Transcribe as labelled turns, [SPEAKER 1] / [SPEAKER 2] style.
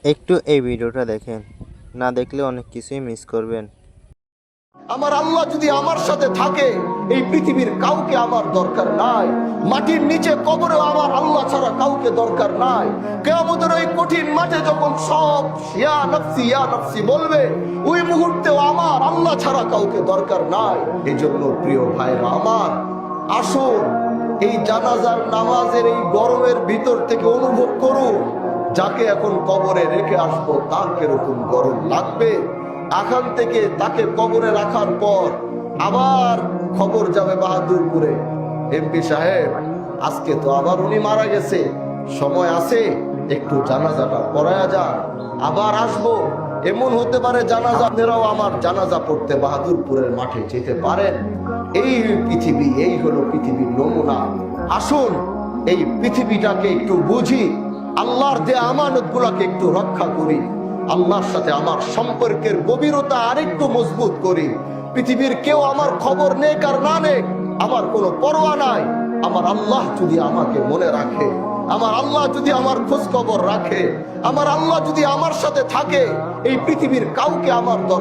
[SPEAKER 1] একটু এই ভিডিওটা দেখেন, না দেখলে অনেক কিছুই মিস করবেন।
[SPEAKER 2] আমার আল্লাহ যদি আমার সাথে থাকে, এই পৃথিবীর কাউকে আমার দরকার নাই। মাটির নিচে কবরে আমার আল্লাহ ছাড়া কাউকে দরকার নাই। কিয়ামতের ওই কঠিন মাঠে যখন সব ইয়া নফসি বলবে, ওই মুহূর্তেও আমার আল্লাহ ছাড়া কাউকে দরকার নাই। এই জন্য প্রিয় ভাইরা আমার, আসুন এই জানাজার নামাজের এই গরমের ভিতর থেকে অনুভব করুন, যাকে এখন কবরে রেখে আসবো তার কিরকম গরম লাগবে। এখান থেকে তাকে কবরে রাখার পর আবার খবর যাবে বাহাদুরপুরে, এমপি সাহেব আজকে তো আবার উনি মারা গেছে, সময় আছে একটু জানাজাটা পড়ায়া যান, আবার আসবো। এমন হতে পারে জানাজা আপনারাও আমার জানাজা পড়তে বাহাদুরপুরের মাঠে যেতে পারেন। এই পৃথিবী, এই হলো পৃথিবীর নমুনা। আসুন এই পৃথিবীটাকে একটু বুঝি, আল্লাহর যে আমানত গুলাকে একটু রক্ষা করি, আল্লাহর সাথে আমার সম্পর্কের গভীরতা আরেকটু মজবুত করি। পৃথিবীর কেউ আমার খবর নেক আর না নেক আমার কোনো পরোয়া নাই। আমার আল্লাহ যদি আমাকে মনে রাখে, আমার আল্লাহ যদি আমার খোঁজ খবর রাখে, আমার আল্লাহ যদি আমার সাথে থাকে, এই পৃথিবীর কাউকে আমার দরকার